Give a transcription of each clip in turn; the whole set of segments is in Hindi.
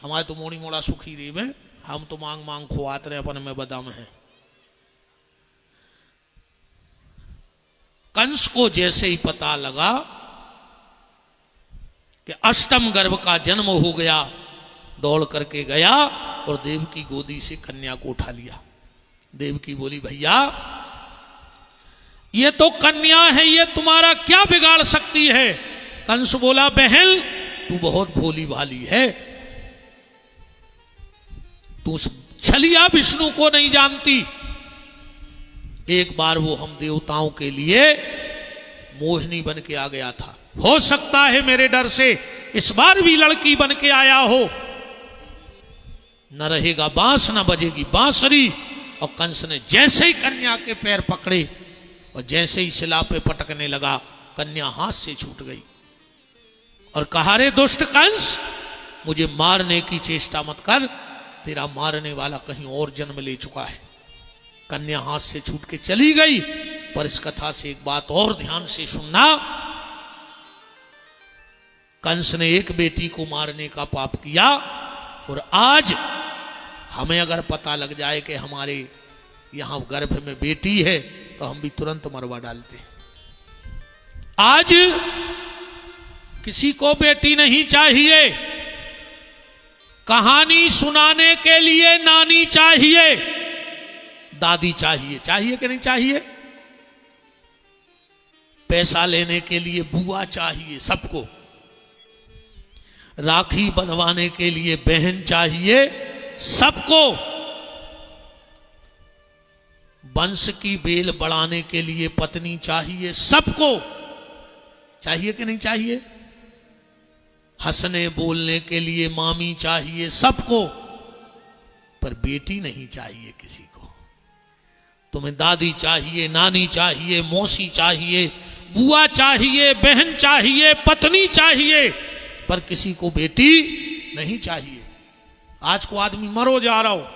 हमारे तो मोड़ी मोड़ा सुखी रे में, हम तो मांग मांग खुआत रहे अपन में बदाम है। कंस को जैसे ही पता लगा कि अष्टम गर्भ का जन्म हो गया, दौड़ करके गया और देव की गोदी से कन्या को उठा लिया। देवकी बोली भैया ये तो कन्या है, ये तुम्हारा क्या बिगाड़ सकती है। कंस बोला बहन तू बहुत भोली भाली है, तू छलिया विष्णु को नहीं जानती। एक बार वो हम देवताओं के लिए मोहिनी बन के आ गया था, हो सकता है मेरे डर से इस बार भी लड़की बन के आया हो। न रहेगा बांस न बजेगी बांसुरी। और कंस ने जैसे ही कन्या के पैर पकड़े और जैसे ही शिला पे पटकने लगा, कन्या हाथ से छूट गई और कहा रे दुष्ट कंस मुझे मारने की चेष्टा मत कर, तेरा मारने वाला कहीं और जन्म ले चुका है। कन्या हाथ से छूट के चली गई। पर इस कथा से एक बात और ध्यान से सुनना, कंस ने एक बेटी को मारने का पाप किया और आज हमें अगर पता लग जाए कि हमारे यहां गर्भ में बेटी है तो हम भी तुरंत मरवा डालते। आज किसी को बेटी नहीं चाहिए, कहानी सुनाने के लिए नानी चाहिए, दादी चाहिए। चाहिए कि नहीं चाहिए? पैसा लेने के लिए बुआ चाहिए सबको, राखी बंधवाने के लिए बहन चाहिए सबको, वंश की बेल बढ़ाने के लिए पत्नी चाहिए सबको। चाहिए कि नहीं चाहिए? हंसने बोलने के लिए मामी चाहिए सबको, पर बेटी नहीं चाहिए किसी को। तुम्हें दादी चाहिए, नानी चाहिए, मौसी चाहिए, बुआ चाहिए, बहन चाहिए, पत्नी चाहिए, पर किसी को बेटी नहीं चाहिए। आज को आदमी मरो जा रहा हो,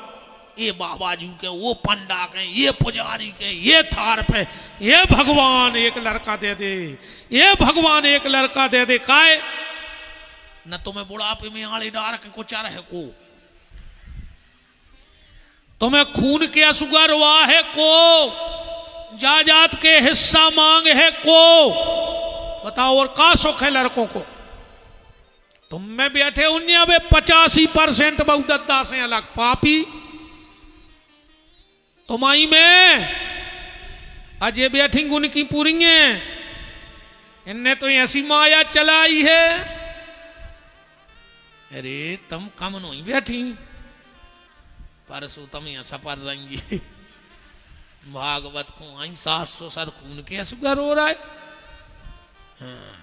ये बाबाजी के, वो पंडा के, ये पुजारी के, ये थार पे, ये भगवान एक लड़का दे दे, ये भगवान एक लड़का दे दे। काय न तुम्हें बुढ़ापे में आड़े डार के कुचा रहे को, तुम्हें खून के असुगर हुआ है को, जायदाद के हिस्सा मांग है को। बताओ और का सुख है लड़कों को? तुम में बैठे उन्हें अब 85% बहुदत्ता से अलग पापी तुम्हारी में अजय बैठी उनकी पूरी इनने तो ऐसी माया चलाई है। अरे तुम कम नहीं बैठी, परसों तुम यहाँ सफर रहेंगी भागवत को आई 700 सर खून के असुगर हो रहा है। हाँ।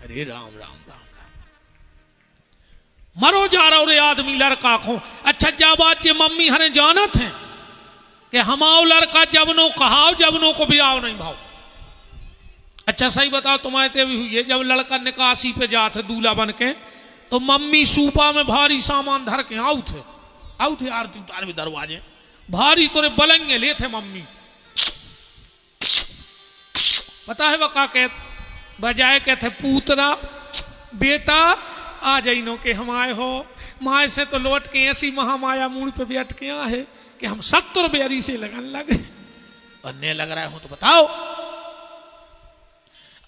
अरे राम राम राम राम, मरो जा रहा रे आदमी लड़का को। अच्छा जा बात जे मम्मी हने जानत है कि हमाओ लड़का जबनो कहाओ जबनो को भी आओ नहीं भाव। अच्छा सही बताओ तुम्हारे ते भी हुई है, जब लड़का निकासी पे जाते दूल्हा बन के तो मम्मी सूपा में भारी सामान धर के आउ थे आरती उतार भी दरवाजे भारी तोरे बलंगे ले थे मम्मी। पता है वह का बजाय कहते पूतना बेटा आ जाइनो के हम आए हो, माए से तो लौट के ऐसी महामाया मूल पे बैठ के है कि हम 70 बेरी से लगन लगे। अन्य लग रहा हो तो बताओ।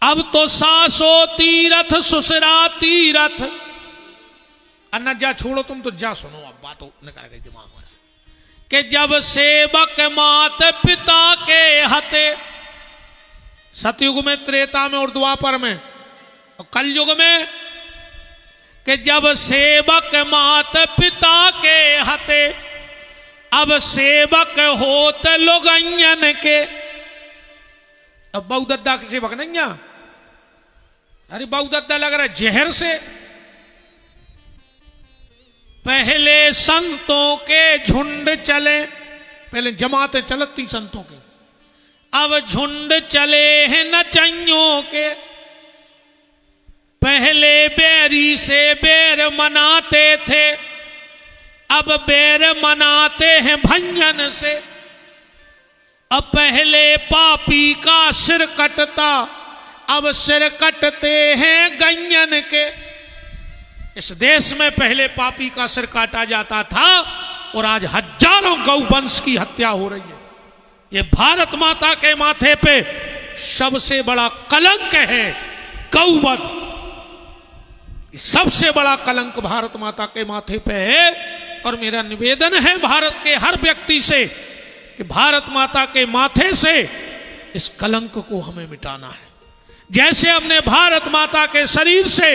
अब तो सासो तीरथ सुसरा तीरथ। अन्ना जा छोड़ो तुम तो जा सुनो अब बात निकल गई दिमाग में कि जब सेवक मात पिता के हते, सतयुग में, त्रेता में और द्वापर में, और कलयुग में कि जब सेवक मात पिता के हते, अब सेवक होत लोगन के। अब बहुदत्ता के सेवक नहीं है। अरे बहुदत्ता लग रहा है जहर से। पहले संतों के झुंड चले, पहले जमातें चलती संतों की, अब झुंड चले हैं नचइयों के। पहले बैरी से बैर मनाते थे, अब बैर मनाते हैं भंजन से। अब पहले पापी का सिर कटता, अब सिर कटते हैं गंजन के। इस देश में पहले पापी का सिर काटा जाता था और आज हजारों गौवंश की हत्या हो रही है। ये भारत माता के माथे पे सबसे बड़ा कलंक है गौवध। सबसे बड़ा कलंक भारत माता के माथे पे है। और मेरा निवेदन है भारत के हर व्यक्ति से कि भारत माता के माथे से इस कलंक को हमें मिटाना है। जैसे हमने भारत माता के शरीर से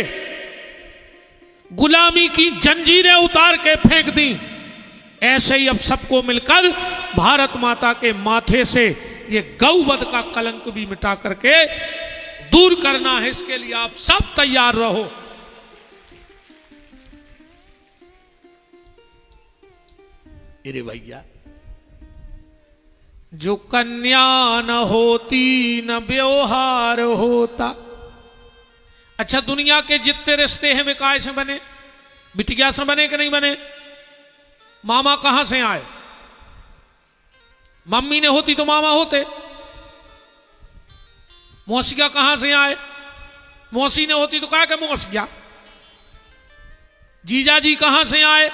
गुलामी की जंजीरें उतार के फेंक दी, ऐसे ही अब सबको मिलकर भारत माता के माथे से ये गौवध का कलंक भी मिटा करके दूर करना है। इसके लिए आप सब तैयार रहो। अरे भैया, जो कन्या न होती न व्यवहार होता। अच्छा, दुनिया के जितने रिश्ते हैं वे काय से बने? बिटिया से बने कि नहीं बने? मामा कहां से आए? मम्मी ने होती तो मामा होते। मौसिया कहां से आए? मौसी ने होती तो कहा कि मौसिया। जीजा जी कहां से आए?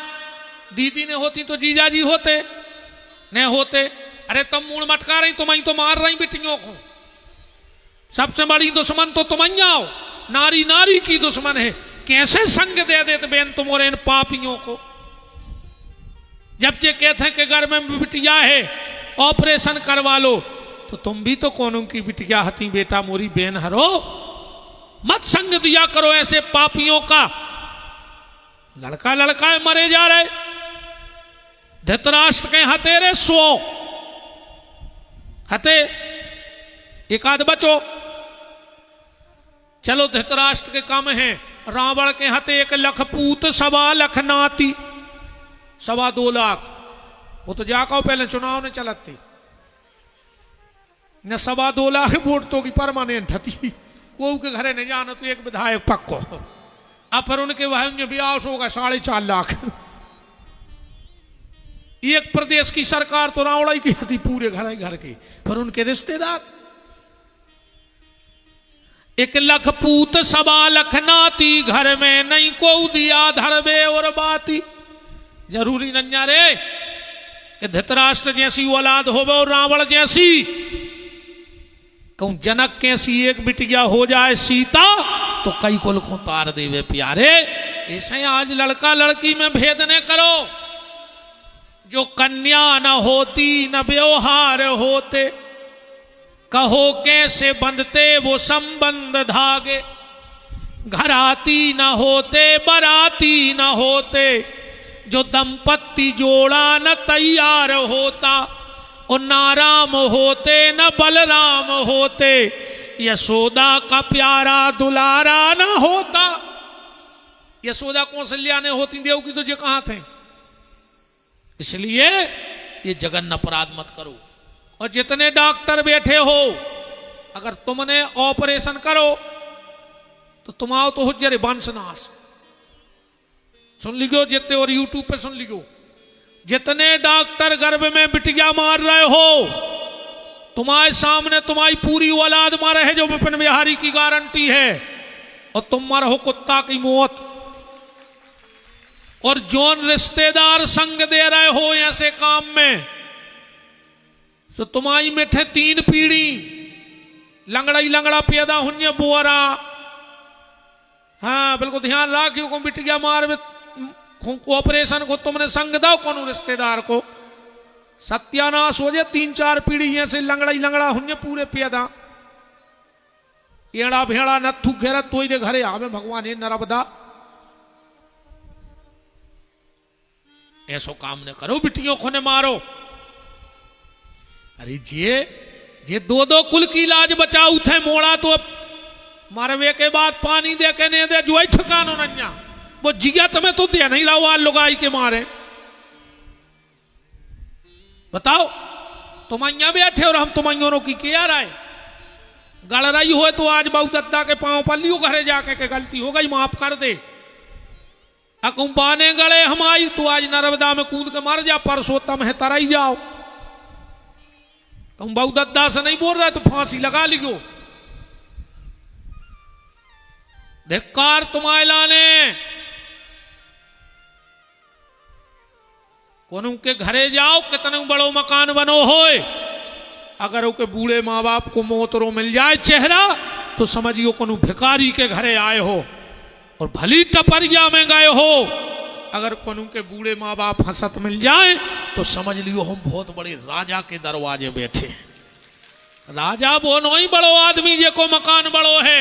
दीदी ने होती तो जीजा जी होते, नहीं होते। अरे तुम मूड मटका रही, तुम्हें तो मार रही बिटियों को। सबसे बड़ी दुश्मन तो तुम हो, नारी नारी की दुश्मन है। कैसे संग दे देते बेन तुम और इन पापियों को? जब ये कहते हैं कि घर में बिटिया है ऑपरेशन करवा लो, तो तुम भी तो कौनों की बिटिया हती बेटा मोरी बेन हरो। मत संग दिया करो ऐसे पापियों का। लड़का लड़का मरे जा रहे। धृतराष्ट्र के हतेरे 100 हते, एक आध बचो। चलो धृतराष्ट्र के कम है। रावण के हते 1 लाख पूत 1.25 लाख नाती, 2.25 लाख। वो तो जाकर पहले चुनाव ने चलती न 2.25 लाख वोट तो की परमानेंट हती। वो के घरे नहीं जाना तो एक विधायक पक्को। अब फिर उनके वह ब्याह होगा 4.5 लाख। एक प्रदेश की सरकार तो रावणाई की थी पूरे घर की, पर उनके रिश्तेदार 1 लाख पूत 1.25 लाख नाती, घर में नहीं को दिया धरबे और बाती। जरूरी नन्या रे कि धृतराष्ट्र जैसी औलाद होवे और रावण जैसी। कहूं जनक कैसी एक बिटिया हो जाए सीता, तो कई कुल को तार देवे प्यारे। ऐसे आज लड़का लड़की में भेद न करो। जो कन्या न होती न व्यवहार होते, कहो कैसे बंधते वो संबंध धागे। घराती न होते बराती न होते, जो दंपत्ति जोड़ा न तैयार होता। और ना राम होते न बलराम होते, यशोदा का प्यारा दुलारा न होता। यशोदा कौशल्या ने होती देवकी तो जे कहां थे? इसलिए ये जघन्य अपराध मत करो। और जितने डॉक्टर बैठे हो, अगर तुमने ऑपरेशन करो तो तुम आओ तो हो जरे वंशनाश। सुन लिखो जितने, और यूट्यूब पे सुन लिखो, जितने डॉक्टर गर्भ में बिटिया मार रहे हो, तुम्हारे सामने तुम्हारी पूरी औलाद मारे है जो विपिन बिहारी की गारंटी है, और तुम मर हो कुत्ता की मौत। और जौन रिश्तेदार संग दे रहे हो ऐसे काम में, तो तुम्हारी मिठे 3 पीढ़ी लंगड़ा ही लंगड़ा पैदा हुन्य बोरा। हाँ बिल्कुल ध्यान रखियो को बिटिया मार में ऑपरेशन को तुमने संग दो कौन रिश्तेदार को, सत्यानाश हो जाए। 3-4 पीढ़ी ऐसे लंगड़ा ही लंगड़ा हुन्य पूरे पैदा। एड़ा भेड़ा नथु घेरा तो ही दे घरे आवे भगवान ये नरबदा। ऐसो काम न करो, बिटियों को न मारो। अरे जे 2-2 कुल की लाज बचाऊ थे मोड़ा, तो मरवे के बाद पानी दे के नहीं दे जो ठिकानो नन्या। वो जिया तुम्हें तो दे नहीं रहा लुगाई के मारे। बताओ, तुम अइया बैठे और हम तुम अइयों की क्या राय? गड़ रही हो तो आज बहु दत्ता के पांव पर लियो घरे जाके के गलती हो गई माफ कर दे। अकुंपाने गड़े हमारी तो आज नर्मदा में कूद के मर जा, परसोत्तम है तराई जाओ। तुम बहु दत्ता से नहीं बोल रहे तो फांसी लगा लियो। धिक्कार तुम्हारे लाने कोनू के घरे जाओ कितने बड़ो मकान बनो होए, अगर उनके बूढ़े माँ बाप को मोतरो मिल जाए चेहरा तो समझियो कोनू भिखारी के घरे आए हो, और भली टपरिया में गए हो। अगर कोनू के बूढ़े माँ बाप हंसत मिल जाए तो समझ लियो हम बहुत बड़े राजा के दरवाजे बैठे। राजा वो नहीं बड़ो आदमी जे को मकान बड़ो है,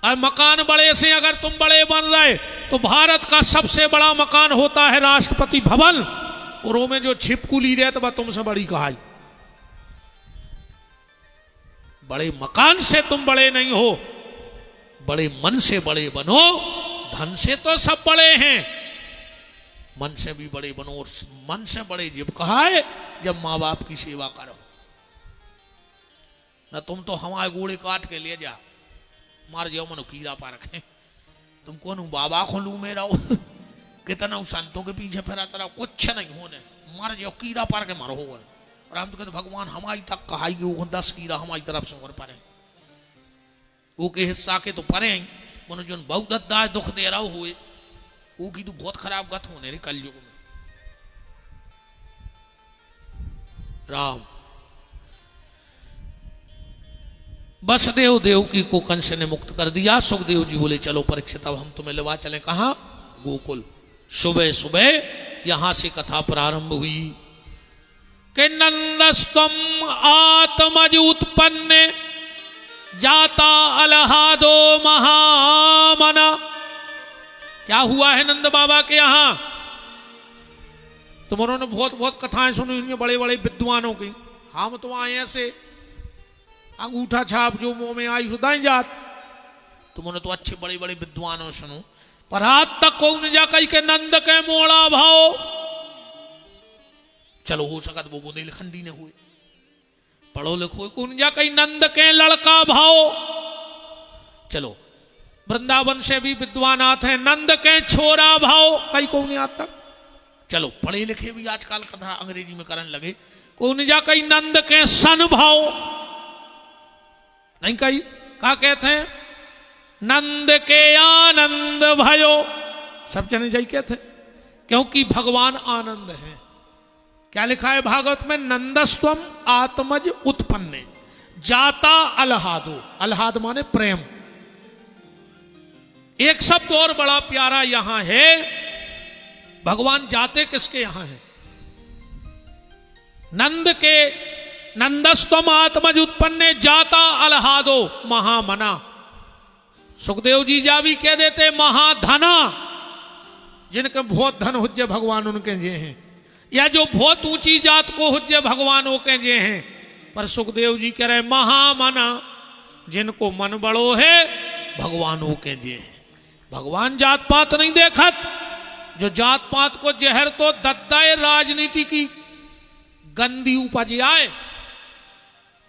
और मकान बड़े से अगर तुम बड़े बन रहे तो भारत का सबसे बड़ा मकान होता है राष्ट्रपति भवन, और वो में जो छिपकुली रहे तो वह तुमसे बड़ी कहाई। बड़े मकान से तुम बड़े नहीं हो, बड़े मन से बड़े बनो। धन से तो सब बड़े हैं, मन से भी बड़े बनो। और मन से बड़े जब कहा है जब माँ बाप की सेवा करो। ना तुम तो हमारे गोड़े काट के ले जा, मार जाओ मनो कीड़ा पा रखे, तुम कौन बाबा को लू मेरा कितना संतों के पीछे फिरा तेरा कुछ नहीं होने, मार जाओ कीड़ा पार के मारो। और हम तो कहते भगवान हमारी तक कहाई वो 10 कीड़ा हमारी तरफ से और परे वो के हिस्सा के तो परे ही मनो जो बहुत दद्दा दुख दे रहा हुए वो की तो बहुत खराब गत होने रे कलयुग में। राम बसदेव देवकी को कंस ने मुक्त कर दिया। सुखदेव जी बोले चलो परीक्षित अब हम तुम्हें लेवा चले कहा गोकुल। सुबह सुबह यहां से कथा प्रारंभ हुई कि नंदस्तम आत्मज उत्पन्न जाता अलहादो महामना। क्या हुआ है नंद बाबा के यहां? तुम उन्होंने बहुत बहुत कथाएं सुनी बड़े बड़े विद्वानों की। हम तो आए ऐसे अंगूठा छाप जो मुंह में आई सुधाई जात। तुमने तो अच्छे बड़े बड़े विद्वानों सुनो, पर हाथ तक कौन जा कही के नंद के मोड़ा भाव। चलो हो सकत वो बुंदेलखंडी ने हुए, पढ़ो लिखो कौन जा कही नंद के लड़का भाव। चलो वृंदावन से भी विद्वान आते हैं, नंद के छोरा भाव कई कौन आज तक। चलो पढ़े लिखे भी आजकल कथा अंग्रेजी में करने लगे, कौन जा कही नंद के सन भाव नहीं कही। क्या कहते हैं नंद के आनंद भयो, सब जने जाई कहते क्योंकि भगवान आनंद है। क्या लिखा है भागवत में? नंदस्त्वम आत्मज उत्पन्ने जाता अलहादो। अलहाद माने प्रेम। एक शब्द और बड़ा प्यारा यहां है, भगवान जाते किसके यहां है? नंद के नंदस्तम आत्मज उत्पन्ने जाता अलहादो महामना। सुखदेव जी जा भी कह देते महाधना, जिनके बहुत धन हुज्जे भगवान उनके जे हैं, या जो बहुत ऊंची जात को हुज्जे भगवान वो के जे हैं। पर सुखदेव जी कह रहे महामना, जिनको मन बड़ो है भगवान वो के जे हैं। भगवान जात पात नहीं देखत। जो जात पात को जहर तो दद्दाए राजनीति की गंदी उपज आए,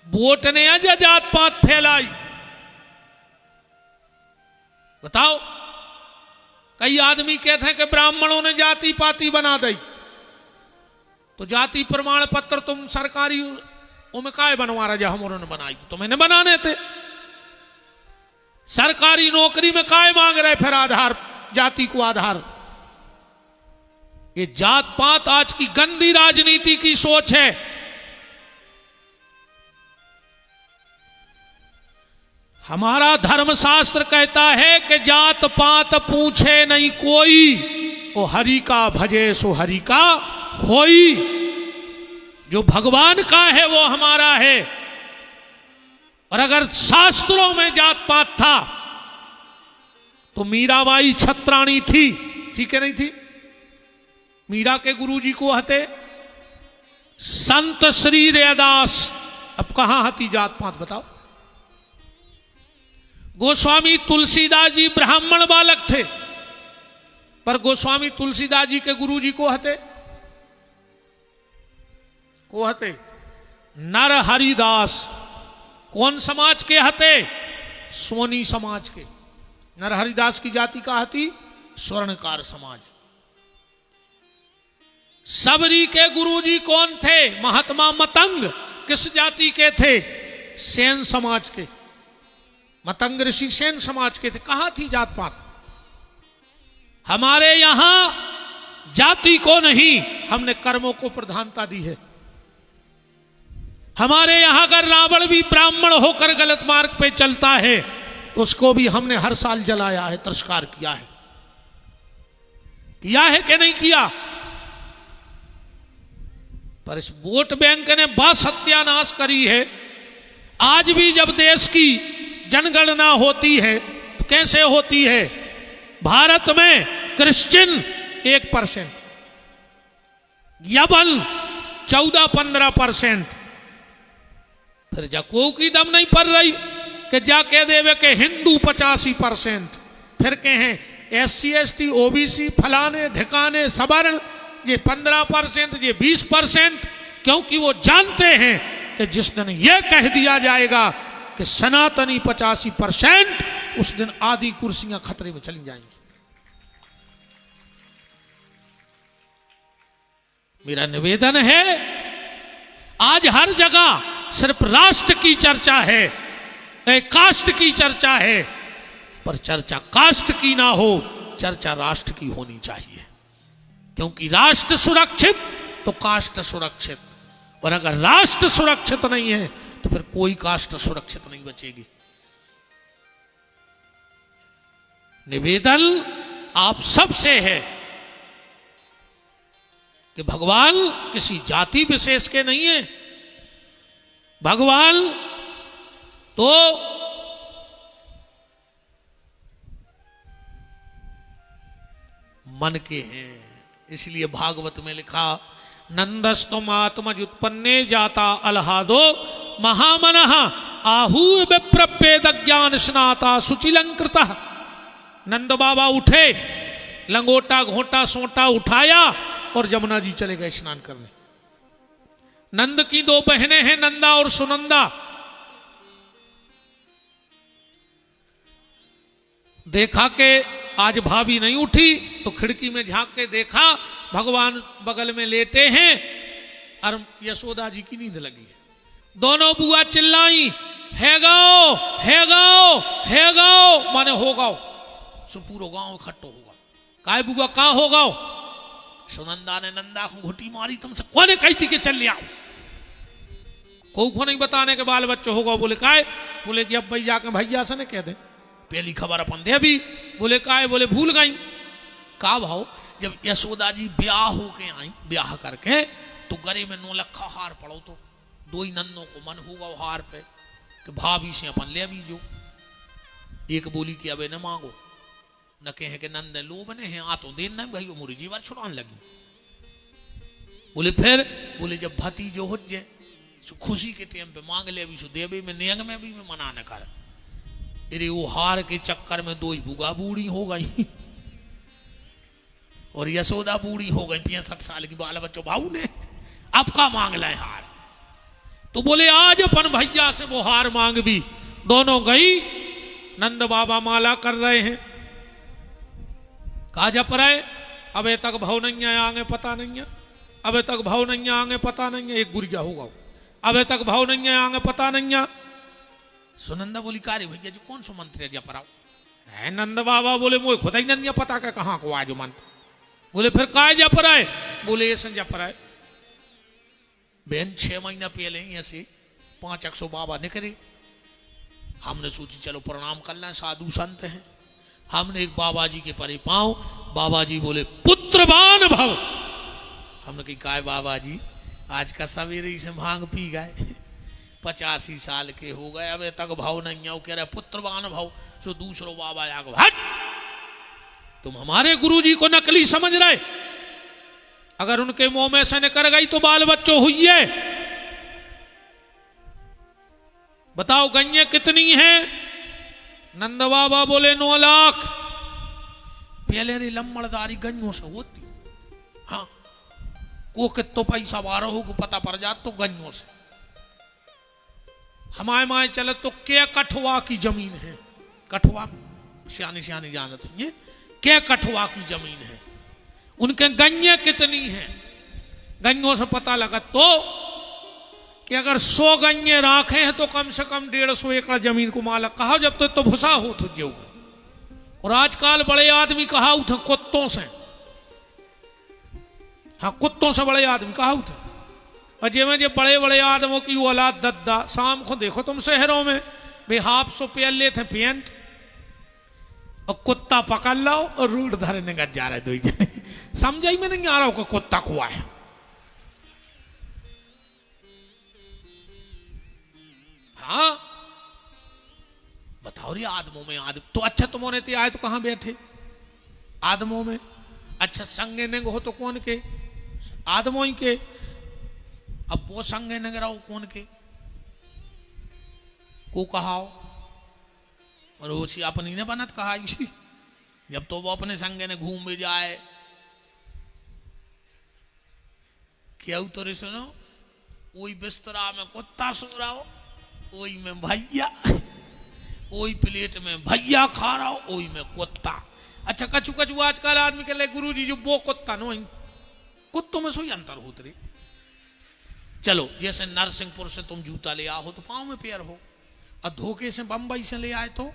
वोट ने आज जात पात फैलाई। बताओ कई आदमी कहते हैं कि ब्राह्मणों ने जाति पाति बना दी, तो जाति प्रमाण पत्र तुम सरकारी उमकाए बनवा रहे हम उन्होंने बनाई, तो तुम्हें बनाने थे। सरकारी नौकरी में काय मांग रहे फिर आधार जाति को आधार। ये जात पात आज की गंदी राजनीति की सोच है। हमारा धर्मशास्त्र कहता है कि जात पात पूछे नहीं कोई, ओ हरि का भजे सो हरि का होई। जो भगवान का है वो हमारा है। और अगर शास्त्रों में जात पात था तो मीराबाई छत्राणी थी है नहीं थी? मीरा के गुरुजी को हते संत श्री रैदास। अब कहां हती जात पात बताओ? गोस्वामी तुलसीदास जी ब्राह्मण बालक थे, पर गोस्वामी तुलसीदास जी के गुरुजी को हते नर हरिदास। कौन समाज के हते? सोनी समाज के। नर हरिदास की जाति का हती स्वर्णकार समाज। सबरी के गुरुजी कौन थे? महात्मा मतंग। किस जाति के थे? सेन समाज के। मतंग ऋषि सेन समाज के थे। कहां थी जात पात? हमारे यहां जाति को नहीं, हमने कर्मों को प्रधानता दी है। हमारे यहां अगर रावण भी ब्राह्मण होकर गलत मार्ग पे चलता है, उसको भी हमने हर साल जलाया है, तिरस्कार किया है। किया है कि नहीं किया? पर इस वोट बैंक ने बा सत्यानाश करी है। आज भी जब देश की जनगणना होती है तो कैसे होती है? भारत में क्रिश्चियन 1%, यवन 14-15%। फिर जको की दम नहीं पड़ रही कि जाके देवे के हिंदू 85%, फिर कहें SC ST OBC फलाने ढिकाने सवर्ण ये 15%, ये 20%, क्योंकि वो जानते हैं कि जिस दिन ये कह दिया जाएगा कि सनातनी 85%, उस दिन आधी कुर्सियां खतरे में चली जाएंगी। मेरा निवेदन है, आज हर जगह सिर्फ राष्ट्र की चर्चा है, कास्ट की चर्चा है, पर चर्चा कास्ट की ना हो, चर्चा राष्ट्र की होनी चाहिए। क्योंकि राष्ट्र सुरक्षित तो कास्ट सुरक्षित, और अगर राष्ट्र सुरक्षित नहीं है तो फिर कोई कास्ट सुरक्षित नहीं बचेगी। निवेदन आप सबसे है कि भगवान किसी जाति विशेष के नहीं है। भगवान तो मन के हैं। इसलिए भागवत में लिखा, नंदस्तुम आत्मज उत्पन्ने जाता अलहादो महामनः आहू विप्रपेद ज्ञान स्नाता सुचिलंकृत। नंद बाबा उठे, लंगोटा घोटा सोटा उठाया और जमुना जी चले गए स्नान करने। नंद की 2 बहनें हैं, नंदा और सुनंदा। देखा कि आज भाभी नहीं उठी तो खिड़की में झांक के देखा भगवान बगल में लेटे हैं और यशोदा जी की नींद लगी है। दोनों बुआ चिल्लाई, है गाओ है गाओ है गाओ, माने हो गाओ। सो पूरा गांव इकट्ठो होगा। काय बुआ का हो गाओ? सुनंदा ने नंदा को घुटी मारी, तुमसे कौन कही थी कि चल ले आओ? को नहीं बताने के बाल बच्चों होगा। बोले काय? बोले जी अब भाई जाके भैया से ने कह दे, पहली खबर अपन दे अभी। बोले काय? बोले भूल गई। का भाव? जब यशोदा जी ब्याह होके आई, ब्याह करके तो गरे में 9 लखा हार पड़ो, तो 2 ही नन्नों को मन होगा हार पे कि भाभी से अपन ले भी जो। एक बोली कि अबे न मांगो, न कहे कि नंद लो बने हैं, आ तो देन नहीं भाई, वो मुरी जीवर छुड़ाने लगी। बोले फिर? बोले जब भतीजो हो जाए खुशी के टाइम पे मांग ले, अभी सो देवे में नेंग में भी में मना न कर। अरे वो हार के चक्कर में 2 ही बुआ बूढ़ी हो गई और यशोदा बूढ़ी हो गई, 65 साल की, बाल बच्चों भाऊ ने। अब का मांग ले हार? तो बोले आज अपन भैया से वो हार मांग भी। दोनों गई, नंद बाबा माला कर रहे हैं, कहा जप रहे, अबे तक भाव नहीं है, आगे पता नहीं है, अबे तक भाव नहीं है, आगे पता नहीं है। एक गुरिया होगा, अबे तक भाव नहीं है, आगे पता नहीं है। सुनंदा बोली कार्य भैया जी कौन सो मंत्र जप रहा है? नंद बाबा बोले मोह खुदा ही नहीं पता का कहाँ को आज मंत्र। बोले फिर काय जप रहा है? बोले ये जप रहा है। बहन 6 महीना पहले ऐसे 500 बाबा निकले। हमने सोची चलो प्रणाम कर लें, साधु संत हैं। हमने एक बाबा जी के परे पांव, बाबा जी बोले पुत्रवान भव। हमने कही काय बाबा जी आज का सवेरे से भांग पी गए, 85 साल के हो गए, अबे तक भाव नहीं है। कह रहे पुत्रवान भाव। सो दूसरो बाबा आगे, हट, तुम हमारे गुरुजी को नकली समझ रहे? अगर उनके मुंह में से निकल गई तो बाल बच्चों हुई है। बताओ गैया कितनी है? नंद बाबा बोले 9 लाख। पहले रे लम्बड़दारी गन्यों से होती, हाँ को कितो पैसा वारो हो को पता पड़ जात तो गन्यों से। हमारे माए चले तो क्या कठुआ की जमीन है, कठुआ सियानी सियानी जानत ये क्या कठुआ की जमीन है, उनके गन्ये कितनी हैं? गन्यों से पता लगा तो कि अगर 100 गन्ये राखे हैं तो कम से कम 150 एकड़ जमीन को मालक कहा, जब तक तो भुसा हो तुझे। और आजकल बड़े आदमी कहा उठ कुत्तों से हाँ कुत्तों से बड़े आदमी कहा थे। और जे बड़े बड़े आदमों की औलाद दद्दा, शाम को देखो तुम शहरों में भाई हाफ सो पेल लेते पेंट और कुत्ता पकड़ लो और रूट धरने का जा रहे दो जने। समझ ही में नहीं आ रहा हो कि कुत्ता कुआ है। हाँ बताओ रे आदमों में आदम तो अच्छा तुम होने थे आए तो कहां बैठे आदमों में। अच्छा संगे नंग हो तो कौन के आदमों ही के। अब वो संगे नंग रहो कौन के को कहाओ और उसी अपनी ने बनत कहा जब तो वो अपने संगे ने घूम भी जाए क्या उतरे सुनो वही बिस्तरा में कुत्ता सो रहा हो वही में भैया वही प्लेट में भैया खा रहा हो वही में कुत्ता। अच्छा कछु कछु आजकल आदमी के लिए गुरु जी जो वो कुत्ता नो कुत्तों में सोई अंतर होते रे। चलो जैसे नरसिंहपुर से तुम जूता ले आओ तो पांव में पैर हो और धोखे से बंबई से ले आए तो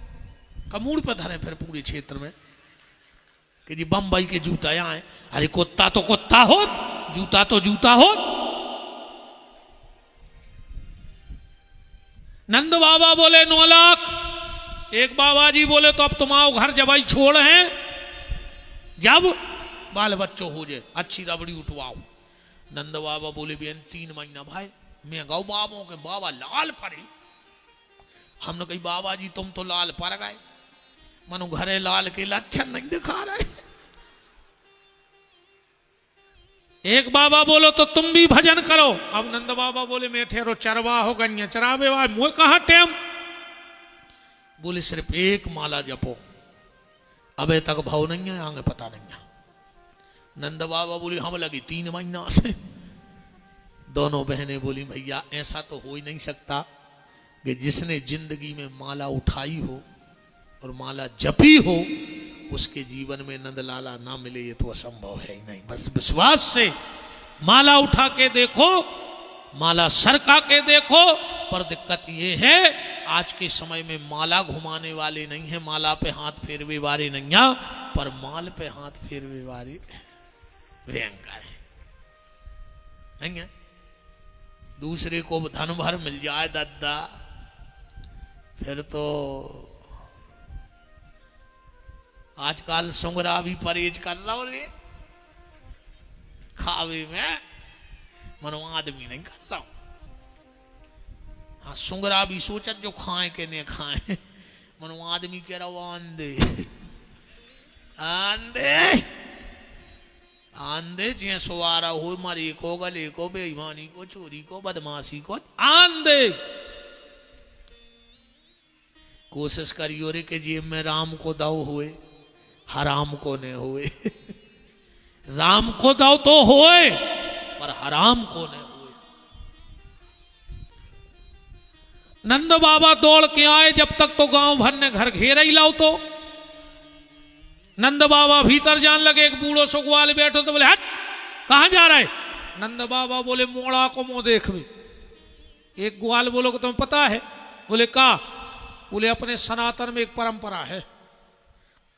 कमूड़ पे धरे फिर पूरे क्षेत्र में कि जी बंबई के जूता यहाँ है। अरे कुत्ता तो कुत्ता हो जूता तो जूता हो। नंद बाबा बोले 9 लाख। एक बाबा जी बोले तो अब तुम आओ घर जबाई छोड़ हैं जब बाल बच्चों हो जाए अच्छी रबड़ी उठवाओ। नंद बाबा बोले बेन 3 महीना भाई मैं गाँव बाबों के बाबा लाल पड़े। हमने कही बाबा जी तुम तो लाल पर गए मनो घरे लाल के लक्षण नहीं दिखा रहे। एक बाबा बोलो तो तुम भी भजन करो। अब नंद बाबा बोले मैं ठहरो चरवा हो गन्या चरावे वाले मुझे कहा टेम। बोले सिर्फ एक माला जपो अबे तक भाव नहीं है आगे पता नहीं है। नंद बाबा बोली हम लगी 3 महीना से। दोनों बहनें बोली भैया ऐसा तो हो ही नहीं सकता कि जिसने जिंदगी में माला उठाई हो और माला जपी हो उसके जीवन में नंदलाला ना मिले ये तो असंभव है ही नहीं। बस विश्वास से माला उठा के देखो माला सरका के देखो। पर दिक्कत ये है आज के समय में माला घुमाने वाले नहीं है माला पे हाथ फेरवे वाले नहीं है पर माल पे हाथ फेरवे वाले भयंकर है नहीं है। दूसरे को धन भर मिल जाए दादा फिर तो आजकल सुंगरा भी परहेज कर रहा रे खावे में मनो आदमी नहीं कर रहा। हाँ सुंगरा भी सोचत जो खाए के नहीं खाए मनो आदमी कह रहा आंधे आंधे आंधे जे सवारा हो मरी को गले को बेईमानी को चोरी को बदमाशी को आंधे। कोशिश करियो रे के जेब में राम को दाव हुए हराम को ने हुए। राम को दाव तो होए पर हराम को ने हुए। नंद बाबा दौड़ के आए जब तक तो गांव भर ने घर घेरा ही लाओ तो नंद बाबा भीतर जान लगे। एक बूढ़ो सो ग्वाल बैठो तो बोले हट कहां जा रहा है। नंद बाबा बोले मोड़ा को मुंह देख भी। एक ग्वाल बोलो कि तुम्हें पता है। बोले का बोले अपने सनातन में एक परंपरा है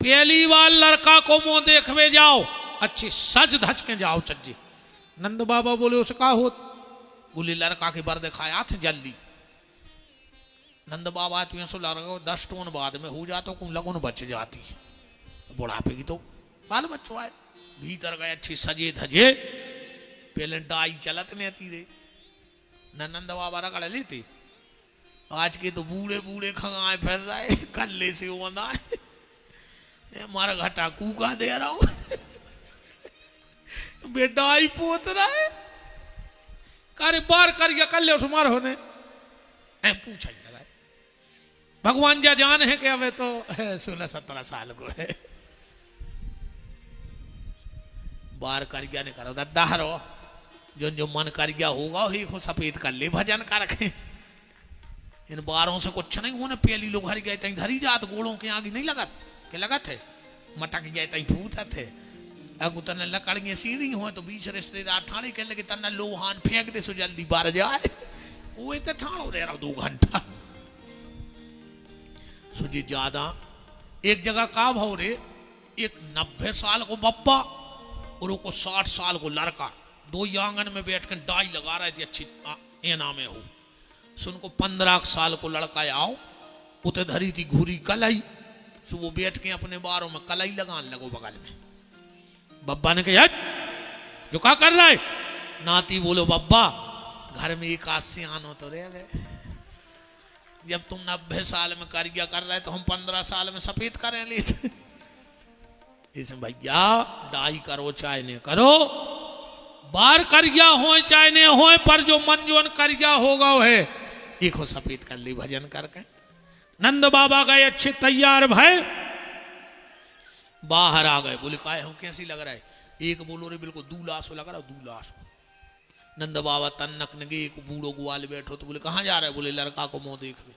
पहली बार लड़का को मुंह देखवे जाओ अच्छी सज धज के जाओ चज्जी। नंद बाबा बोले उसे का हो बोले लड़का के बर दिखाया थे जल्दी। नंद बाबा तुम सो लड़का 10 टोन बाद में हो जाता कुम लगन बच जाती बुढ़ापे की तो बाल बच्चों आए भीतर गए अच्छी सजे धजे पहले डाई चलत नहीं आती रे नंद बाबा रगड़ लेते। आज के तो बूढ़े बूढ़े खंगाए फिर रहे कल्ले से होना है मारा घटा कूका दे रहा हूं बेटा ही पोत रहा है कार्य बार कर कल्ले उस मार होने पूछा है भगवान जा जान है कि अबे तो 16-17 साल को है बार कर गया नहीं करो दद्दा हरो जो मन कर गया होगा वही को सफेद कर ले भजन का रखे। इन बारों से कुछ नहीं होने पहली लोग हर गए तई धरी जात गोड़ों के आगे नहीं लगत के लगत है मटक गए तई फूटत है। अगु तने लकड़ियां सीढ़ी हो तो बीच रिश्तेदार ठाणे के लगे तना लोहान फेंक दे सो जल्दी बार जाए वो तो ठाणो रह रहा 2 घंटा सुजी ज्यादा। एक जगह का भाव रे एक 90 साल को बप्पा और वो 60 साल को लड़का दो आंगन में बैठ कर डाई लगा रहे थे अच्छी एना में हो। सुन को 15 साल को लड़का आओ उते धरी थी घूरी कलाई, सो वो बैठ के अपने बारों में कलाई लगाने लगो बगल में। बब्बा ने कहा जो क्या कर रहा है? नाती बोलो बब्बा घर में एक आध से आनो तो रे, जब तुम 90 साल में करिया कर रहे तो हम 15 साल में सफेद करें ले। इसमें भैया डाई करो चाहे नहीं करो, बार करिया हो चाहे नहीं हो, पर जो मन जोन करिया होगा वो है एक हो सफेद कर ली भजन करके। नंद बाबा गए अच्छे तैयार भय, बाहर आ गए। बोले काय हम कैसी लग रहा है? एक बोलो रे बिल्कुल दूलास लग रहा, दूलास। नंद बाबा तन्नक ने गए, एक बूढ़ो गुआल बैठो तो बोले कहाँ जा रहे? बोले लड़का को मुंह देख ले।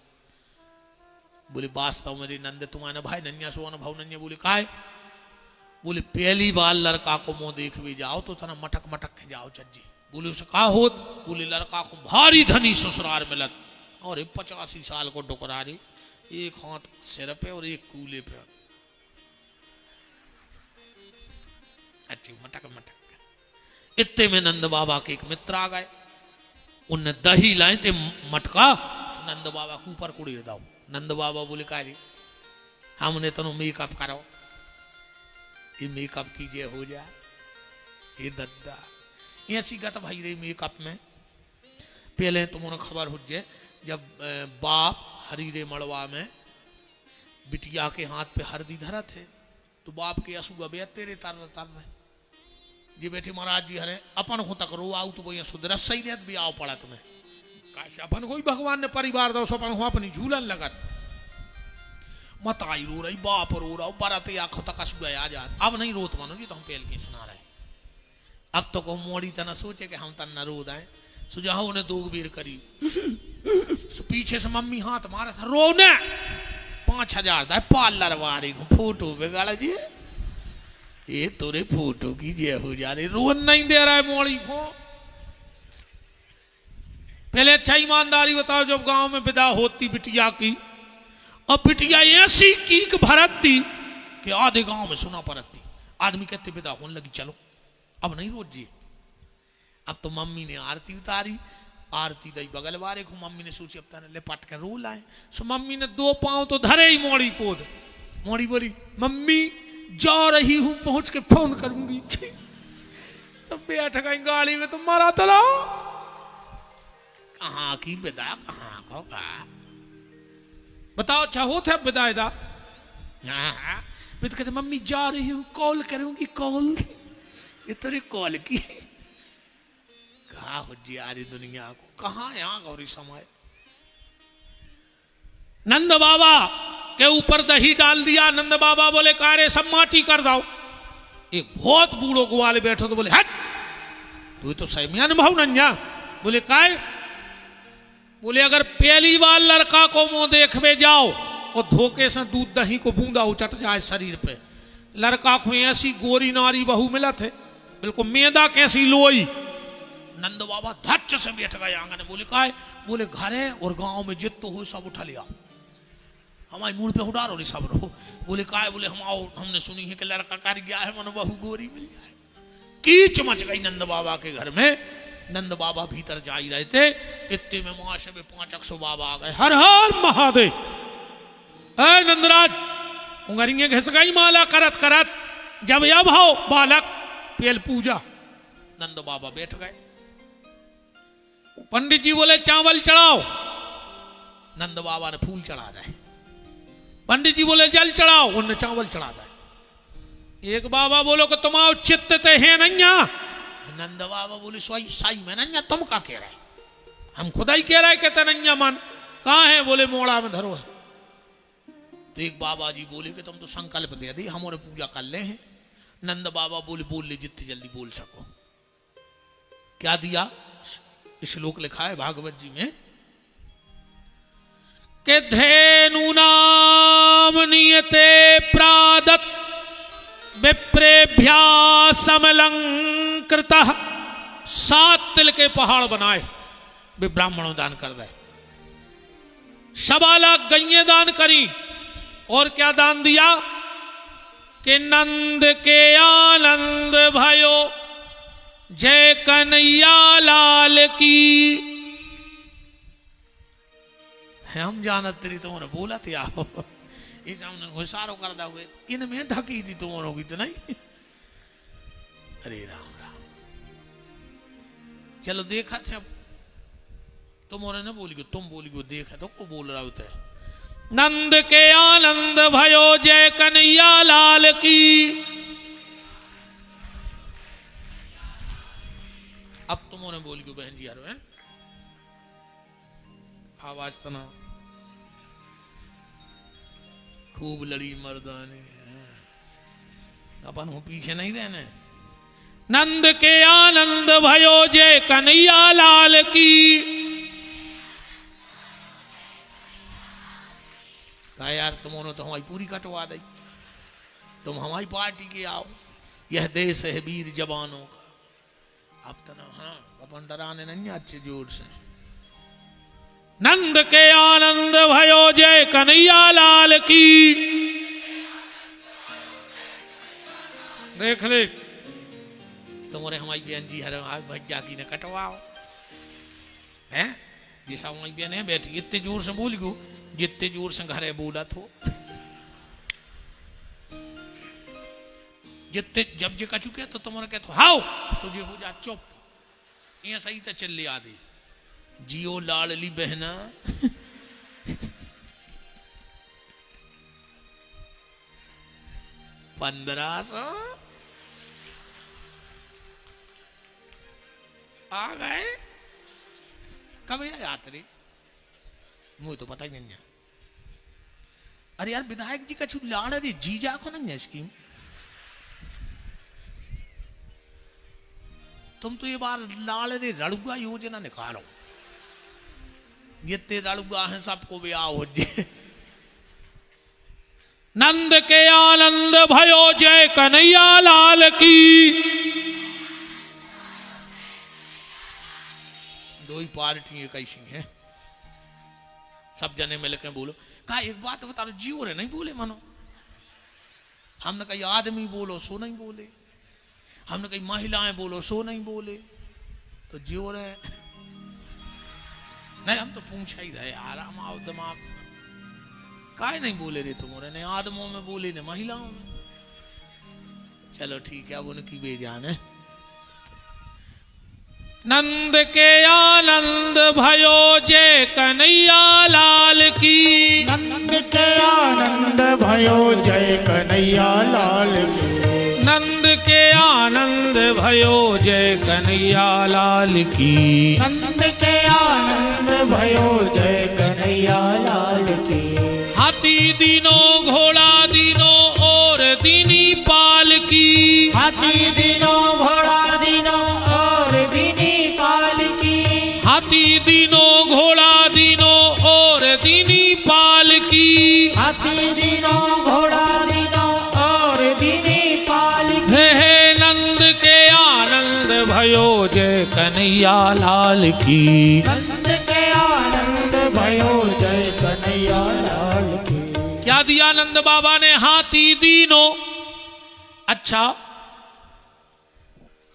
बोले वास्तव मेरे नंद तुम्हारे भाई नन्या सोन भाव नन्या। बोले काय? बोले पहली बार लड़का को मुंह देख भी जाओ तो तना मटक मटक के जाओ चज्जी। बोले उसे कहा होत? बोले लड़का को भारी धनी ससुराल मिलत और 85 साल को डुकरारी, एक हाथ सिर पे और एक कूले पे, अच्छी मटक मटक। इतने में नंद बाबा के एक मित्र आ गए, उनने दही लाए थे मटका, नंद बाबा के ऊपर कुड़ी दाओ। नंद बाबा बोले का रे हमने तनो मेकअप करो, ये मेकअप कीजिए हो जाए। ये दद्दा ऐसी गत भाई रे मेकअप में पहले तुम्हें खबर हो जाए जब बाप हरी रे मड़वा में बिटिया के हाथ पे हरदी धरा थे तो बाप के असू अबे तेरे तर तर रहे जी बेटी महाराज जी हरे अपन हो तक रो आऊ तो वो सुधर सही रहत भी आओ पड़ा तुम्हें काश अपन कोई भगवान ने परिवार दो अपन हुआ अपनी झूलन लगत मत आई रो रही बाप रो रहा बारात आंखों तक असू आ जा। अब नहीं रोत मानो जी तो हम पहल के सुना रहे। अब तो को मोड़ी तना सोचे कि हम तना रो दाए सुझाव ने दो बेर करी पीछे से मम्मी हाथ मारा था रोने 5000 दा पार्लर वाली फोटो बिगाड़ा जी ये तोरे फोटो की जे हो जा रही रोन नहीं दे रहा है मोड़ी को। पहले अच्छा ईमानदारी बताओ जब गांव में विदा होती बिटिया की और बिटिया ऐसी कीक भरत थी कि आधे गांव में सुना परत थी। आदमी कहते विदा होने लगी चलो अब नहीं रोज जी। अब तो मम्मी ने आरती उतारी, आरती दई बगल वाले को मम्मी ने सोची अब तने लेपट के रो लाए। सो मम्मी ने 2 पांव तो धरे ही मोड़ी को। मोड़ी बोली मम्मी जा रही हूं पहुंच के फोन करूंगी। तो बैठ गई गाड़ी में तो मारा तरा कहां की विदा कहां होगा बताओ चाहो थे विदाई दा। मैं तो कहते मम्मी जा रही हूं कॉल करूंगी कॉल ये तेरी कॉल की कहा हो जी यारी दुनिया को कहा यहां गौरी समय। नंद बाबा के ऊपर दही डाल दिया। नंद बाबा बोले कारे सब माटी कर दो। एक बहुत बूढ़ो ग्वाल बैठो तो बोले हट तू तो सैमियान भाव नन्या। बोले काय? बोले अगर पहली बार लड़का को मुंह देखवे जाओ और धोखे से दूध दही को बूंदा उचट जाए शरीर पे। लड़का को ऐसी गोरी नारी बहू मिला थे बिल्कुल मैदा कैसी लोई। नंद बाबा धच्च से बैठ गए आंगन। बोले काय? बोले घरे और गांव में जित तो हो सब उठा लिया हमारी मूड पे उड़ारो नहीं सब रहो। बोले काय? बोले हम आओ हमने सुनी है कि लड़का कर गया है मन बहू गोरी मिल जाए। कीच मच गई नंद बाबा के घर में। नंद बाबा भीतर जा ही रहे थे इतने में मुआशे में 500 बाबा आ गए। हर हर महादेव। अरे नंदराज उंगरिये घिस गई माला करत करत जब अब हो बालक पेल पूजा। नंद बाबा बैठ गए। पंडित जी बोले चावल चढ़ाओ। नंद बाबा ने फूल चढ़ा दे। पंडित जी बोले जल चढ़ाओ। उन्होंने चावल चढ़ा दे। एक बाबा बोलो कि तुम्हारा चित्त ते है नन्या। नंद बाबा बोले सोई साई में नन्या तुम का कह रहे? हम खुदा ही कह रहे कहते नन्या मन कहाँ है? बोले मोड़ा में धरो है। तो एक बाबा जी बोले कि तुम तो संकल्प दे दी हमारे पूजा कर ले हैं। नंद बाबा बोले बोल ले जितनी जल्दी बोल सको। क्या दिया? श्लोक लिखा है भागवत जी में कि धेनु नाम नियते प्रादत विप्रेभ्या समलंकृत। 7 तिल के पहाड़ बनाए वे ब्राह्मणों दान कर दे। 1.25 लाख गैये दान करी और क्या दान दिया कि नंद के आनंद भयो जय कन्हैया लाल की। हम जानत तेरी तुम्हारे बोला थे आओ इस हमने घुसारो कर दा हुए इनमें ढकी थी तुम्हारों की तो नहीं। अरे राम राम चलो देखा थे अब तुम्हारे न बोली तुम बोली देखा तो को बोल रहा होता है। नंद के आनंद भयो जय कन्हैया लाल की। अब तुम्हारे बोली को बहन जी यार है आवाज तना खूब लड़ी मर्दाने अपन हूं पीछे नहीं रहने। नंद के आनंद भयो जय कन्हैया लाल की। कहा यार तुमने तो हमारी पूरी कटवा दी तुम हमारी पार्टी के आओ यह देश है वीर जवानों का। अब तो ना हाँ अपन डराने नहीं अच्छे जोर से। नंद के आनंद भयो जय कन्हैया लाल की। देख ले तुम्हारे हमारी बहन जी हर आज भज्जा की ने कटवाओ हैं जैसा हमारी बहन है बैठी इतने जोर से बोल गो जितने जोर से घरे बोला थो जितने जब जे कचू के तो तुम्हारे कहते हाओ सुजे हो जा चुप ये सही तो चल ले आदि जियो लाडली बहना। 1500 आ गए कब यात्री मुझे तो पता ही नहीं है। अरे यार विधायक जी का छू लाड़ अरे जीजा को नहीं है स्कीम। तुम तो ये बार लाड़ रे रड़ुआ योजना निकालो ये रड़ुआ है सबको ब्याह हो जाए। नंद के आनंद भयो जय कन्हैया लाल की। दो ही पार्टी कैसी है सब जने मिल के बोलो। कहा एक बात बता रहे जियो रे नहीं बोले मानो। हमने कही आदमी बोलो सो नहीं बोले हमने कही महिलाएं बोलो सो नहीं बोले तो जियो रे नहीं हम तो पूछा ही रहे आराम आओ दिमाग काहे नहीं बोले रे तुम्हारे ने आदमों में बोले ने महिलाओं में। चलो ठीक है अब उनकी बेजान है। नंद के आनंद भयो जय कन्हैया लाल की। नंद के आनंद भयो जय कन्हैया लाल की। नंद के आनंद भयो जय कन्हैया लाल की। नंद के आनंद भयो जय कन्हैया लाल की। हाथी दीनो घोड़ा दीनो और दीनी पाल की। हाथी दीनो घोड़ा दीनो और दीनी पाल की। हाथी दीनो घोड़ा दीनो और दीनी पाल की। हाथी दीनो घोड़ा दीनो और दीनी पाल की। हे नंद के आनंद भयो जय कन्हैया लाल की। नंद के आनंद भयो जय कन्हैया लाल की। क्या दिया नंद बाबा ने हाथी दीनो। अच्छा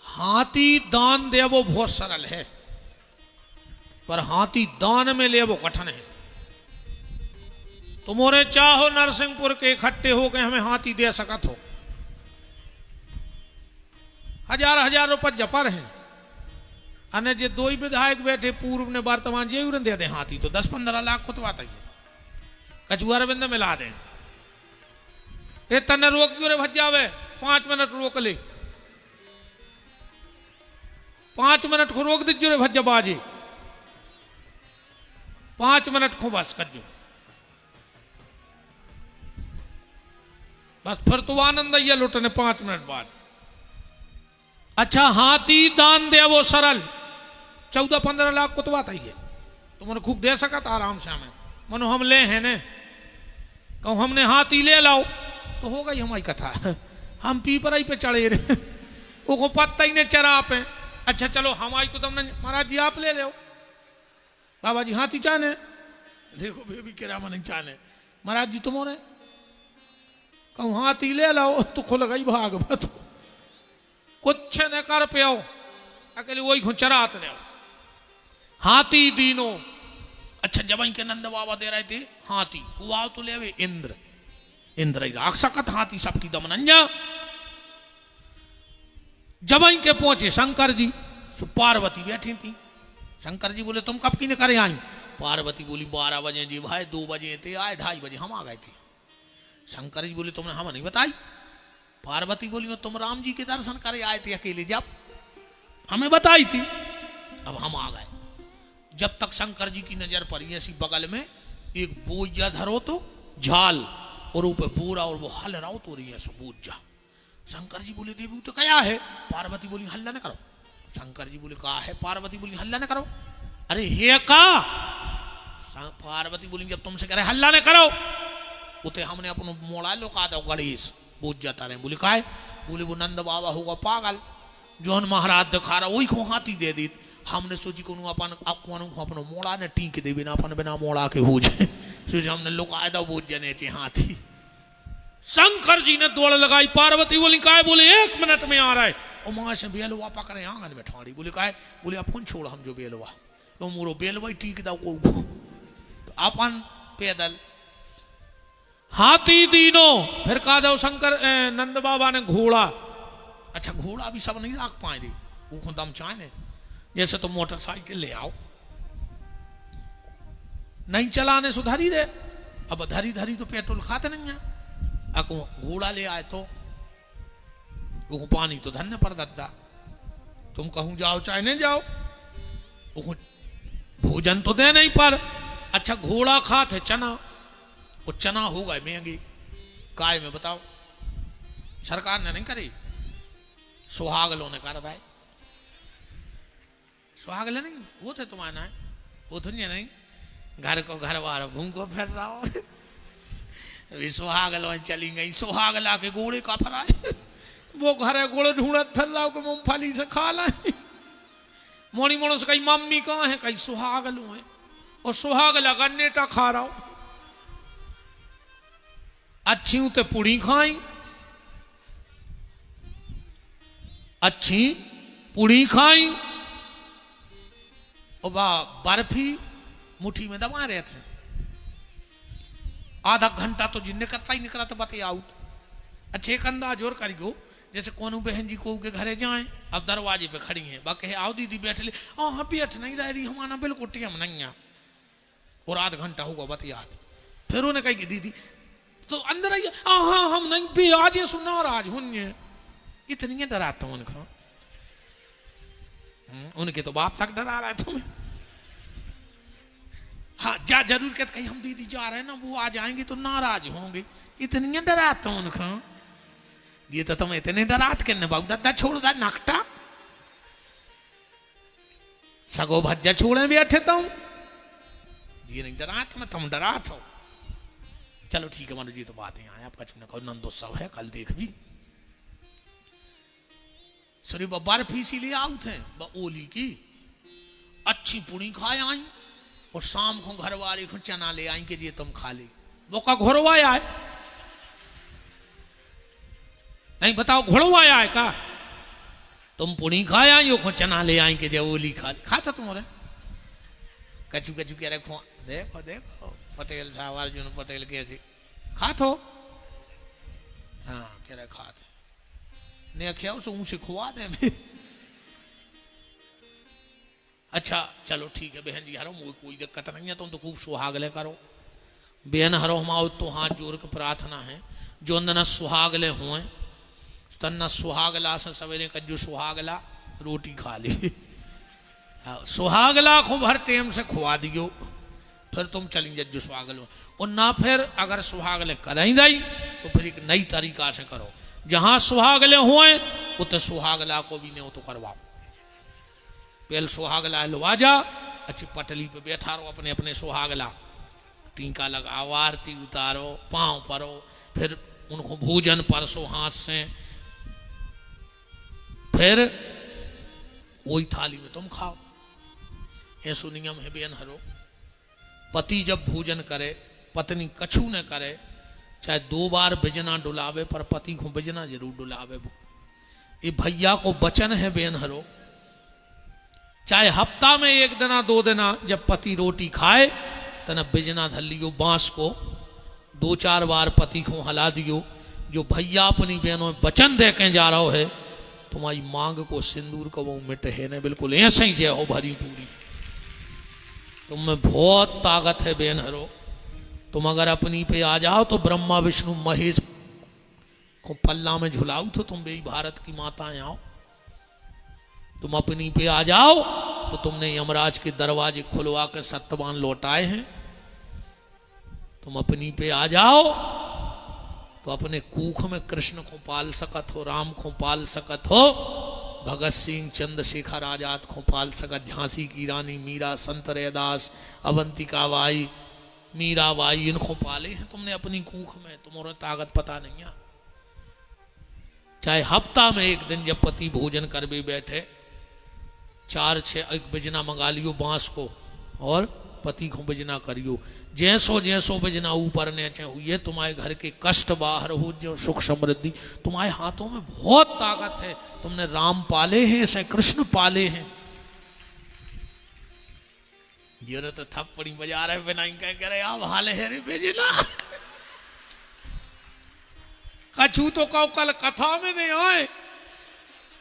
हाथी दान दे वो बहुत सरल है पर हाथी दान में ले वो कठिन है। तुम्हारे चाहो नरसिंहपुर के इकट्ठे हो गए हमें हाथी दे सकत हो 1000 रुपये जपर है अने जे दो ही विधायक बैठे पूर्व ने वर्तमान जे दे दे हाथी तो 10-15 लाख कुतवाता ही कछुआ रविंद मिला दे। ये तने रोक क्यों रे भज जावे 5 मिनट रोक ले 5 मिनट को रोक दीजिए रे भज बाजी 5 मिनट को बस कर बस फिर तो आनंद ये लुटने 5 मिनट बाद। अच्छा हाथी दान दे वो सरल 14-15 लाख कुतवाता ही है तुमने खूब दे सका था आराम से हमें मनो हम ले हैं ने कहूँ हमने हाथी ले लाओ तो हो गई हमारी कथा। हम पीपराई पे चढ़े रहे वो पत्ता ही ने चरा पे। अच्छा चलो हमारी तो तुमने महाराज जी आप ले लो बाबा जी हाथी चाहने देखो बेबी के रामा नहीं चाहने महाराज जी तुम्हारे कहूँ हाथी ले लाओ तो खुल गई भाग कुछ न कर पे अकेले वही खो चरात रहे हाथी दीनो। अच्छा जब के नंद बाबा दे रहे थे हाथी कुआ तो ले वे इंद्र इंद्र राक्षकत हाथी सबकी दमनंजा। जब के पहुंचे शंकर जी सो पार्वती बैठी थी। शंकर जी बोले तुम कब की ने करे आई? पार्वती बोली 12 बजे जी भाई 2 बजे थे आए 2:30 बजे हम आ गए थे। शंकर जी बोले तुमने हमें नहीं बताई? पार्वती बोली तुम राम जी के दर्शन करे आए थे अकेले जब हमें बताई थी अब हम आ गए। जब तक शंकर जी की नजर पड़ी ऐसी बगल में एक बोझा धरो तो झाल और ऊपर बोरा और वो हल रहा तो रही है सो बोझा। शंकर जी बोले देवी तो क्या है? पार्वती बोली हल्ला न करो। शंकर जी बोले कहा है? पार्वती बोली हल्ला न करो। अरे हे का? पार्वती बोली जब तुमसे कह रहे हल्ला न करो उते हमने अपन मोड़ा लोका दो गणेश बोझ जाता रहे। बोले का है? बोले वो नंद बाबा होगा पागल जोन महाराज दिखा रहा वही को हाथी दे दी। हमने सोची को अपन अपन मोड़ा ने टीक दे बिना अपन बिना मोड़ा के हो जाए सोचे हमने लोका दो बोझ जने चे हाथी। शंकर जी ने दौड़ लगाई। पार्वती बोली का है? बोले 1 मिनट में आ रहा है। और मां से बेलवा पकड़े आंगन में ठाड़ी। बोले का है? बोले अब कौन छोड़ हम जो बेलवा तो मोरो बेलवा टीक दो को तो अपन पैदल हाथी दीनो। फिर कहा दो शंकर नंद बाबा ने घोड़ा। अच्छा घोड़ा भी सब नहीं रख पाए रे वो दम चाहे जैसे तो मोटरसाइकिल ले आओ नहीं चलाने सुधारी रे अब धरी धरी तो पेट्रोल खाते नहीं है। अको घोड़ा ले आए तो वो पानी तो धन्य पर दद्दा तुम कहूं जाओ चाहे नहीं जाओ वो भोजन तो दे नहीं पर। अच्छा घोड़ा खाते चना वो चना हो गए महंगी काय में बताओ सरकार ने नहीं करी सुहागलों ने कर दाए। सुहागले नहीं वो थे तुम्हारा है वो दुनिया नहीं घर को घर बार घूम को फिर रहा हो अभी सुहागलों चली गई। सुहागला के घोड़े का फराए वो घर घोड़े ढूंढत फिर रहा को मूंगफली से खा लाए। मोनी मोड़ों से कहीं मम्मी कहाँ है कहीं सुहागलों है और सुहागला का नेटा खा रहा हो। अच्छी उते पुड़ी खाई अच्छी पुड़ी खाई और बर्फी मुट्ठी में दबा रहे थे। आधा घंटा तो जिन निकलता ही निकला तो बते आउट। अच्छे एक अंदाज और कर गो जैसे कोनो बहन जी को के घरे जाए अब दरवाजे पे खड़ी है बाकी आओ दीदी बैठ ले हाँ बैठ नहीं रह रही हमारा बिल्कुल टीम नहीं है और आधा घंटा होगा बते याद। फिर उन्हें कही कि दीदी तो अंदर आइए हाँ हम नहीं भी आज ये सुना आज हुन्य इतनी डराता हूं उनका उनके तो बाप तक डरा रहा है तुम्हें। हाँ जा जरूर कहते कहीं हम दीदी जा रहे हैं ना वो आ जाएंगे तो नाराज होंगे इतनी डराता हूं उनका। ये तो तुम इतने डरात करने बाबू दादा छोड़ दा नकटा सगो भज्जा छोड़े बैठे तुम ये नहीं डरात में तुम डरात हो। चलो ठीक है मानो जी तो बातें आए आपका चुना कहो नंदोत्सव है कल देख भी सरी बर्फी सी ले आउट है ओली की अच्छी पुड़ी खाए आई और शाम को घर वाले को चना ले आई के जी तुम खा ले वो का घोड़वाया है नहीं बताओ घोड़वाया है का तुम पुड़ी खाए आई हो चना ले आई के जो ओली खा खाता तुम्हारे कचू कचू कह रहे देखो देखो पटेल साहब अर्जुन पटेल कैसे खातो हाँ कह रहे खाते ने क्या उसे ऊँचे खुआ दे भी। अच्छा चलो ठीक है बहन जी हरो मुझे कोई दिक्कत नहीं है तुम तो खूब सुहागले करो बहन हरो हम तो हाथ जोड़ के प्रार्थना है जो न सुहागले हुए तन्ना सुहागला से सवेरे का जो सुहागला रोटी खा ली सुहागला को भर टेम से खुआ दियो फिर तुम चली जज्जो सुहागल और ना फिर अगर सुहागले कर ही नहीं तो फिर एक नई तरीका से करो जहां सुहागले हुए उत सुहागला को भी नहीं तो करवाओ। पहले सुहागला लवा जा अच्छी पटली पे बैठा रहो अपने अपने सुहागला टीका लगाओ आरती उतारो पांव परो फिर उनको भोजन परसो हाथ से फिर वही थाली में तुम खाओ। ऐसो नियम है बेन हरो पति जब भोजन करे पत्नी कछु न करे चाहे 2 बार बिजना डुलावे पर पति को बिजना जरूर डुलावे। ये भैया को वचन है बेन हरो चाहे हफ्ता में एक दिना दो दिना जब पति रोटी खाए तना बिजना धर लियो बांस को, दो चार बार पति को हला दियो। जो भैया अपनी बहनों में वचन दे के जा रहा है तुम्हारी मांग को सिंदूर को वो मिट है ने बिल्कुल ऐसे ही जय हो भरी पूरी। तुम में बहुत ताकत है बहन हरो। तुम अगर अपनी पे आ जाओ तो ब्रह्मा विष्णु महेश को पल्ला में झुलाऊ तो तुम भी भारत की माताएं आओ। तुम अपनी पे आ जाओ तो तुमने यमराज के दरवाजे खुलवा के सत्यवान लौटाए हैं। तुम अपनी पे आ जाओ तो अपने कूख में कृष्ण को पाल सकत हो, राम को पाल सकत हो, भगत सिंह चंद्रशेखर आजाद को पाल सकत, झांसी की रानी मीरा, संत रैदास, अवंतिका बाई, मीरा बाई, इनको पाले हैं तुमने अपनी कूख में। तुम्हारा ताकत पता नहीं है। चाहे हफ्ता में एक दिन जब पति भोजन कर भी बैठे, 4-6 एक बिजना मंगा लियो बांस को और पति को बिजना करियो। जैसो जैसो बिजना ऊपर नीचे हुई तुम्हारे घर के कष्ट बाहर हो, जो सुख समृद्धि। तुम्हारे हाथों में बहुत ताकत है। तुमने राम पाले हैं, ऐसे कृष्ण पाले हैं। जिन्होंने तो थप्पड़ी बजा रहे बिना कह रहे आप हाले है रे बिजना। कछू तो कहो कल कथा में नहीं आए,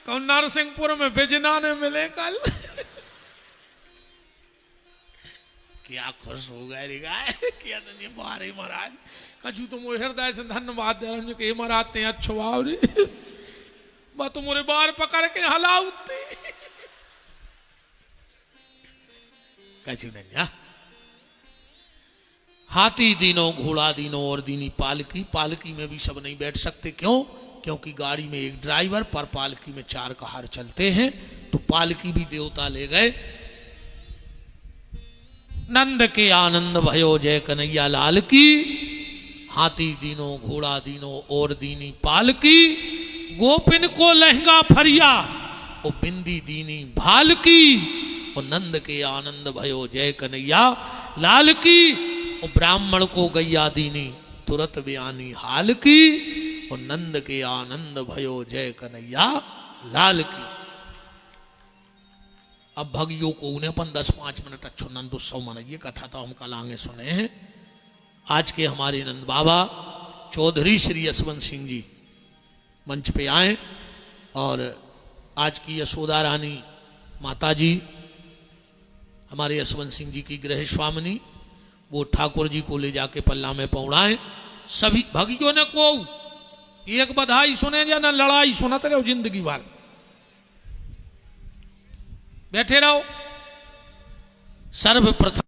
कहो नरसिंहपुर में बिजना ने मिले कल। क्या खुश हो गए रे गाय, क्या तो बारे महाराज कछू तो मोहे हृदय से धन्यवाद दे रहे कि महाराज ते अच्छो आओ रे, बा तुम्हारे बार पकड़ के हलाउती कछू नहीं। हाथी दीनो, घोड़ा दीनो और दीनी पालकी। पालकी में भी सब नहीं बैठ सकते, क्यों? क्योंकि गाड़ी में एक ड्राइवर पर पालकी में 4 कहार चलते हैं, तो पालकी भी देवता ले गए। नंद के आनंद भयो जय कन्हैया लाल की। हाथी दीनो, घोड़ा दीनो और दीनी पालकी। गोपिन को लहंगा फरिया और बिंदी दीनी भाल की। और नंद के आनंद भयो जय कन्हैया लाल की। और ब्राह्मण को गैया दीनी तुरत बयानी हाल की। और नंद के आनंद भयो जय कन्हैया लाल की। अब भगियों को उन्हें अपन 10-5 मिनट अच्छो नंद उत्सव मनाइए। कथा तो हम कल आगे सुने हैं। आज के हमारे नंद बाबा चौधरी श्री यशवंत सिंह जी मंच पे आए और आज की यशोदा रानी माता जी हमारे यशवंत सिंह जी की गृह स्वामिनी, वो ठाकुर जी को ले जाके पल्ला में पहुंचाए। सभी भगियों ने को एक बधाई सुने या ना लड़ाई सुनते रहो जिंदगी भर, बैठे रहो। सर्वप्रथम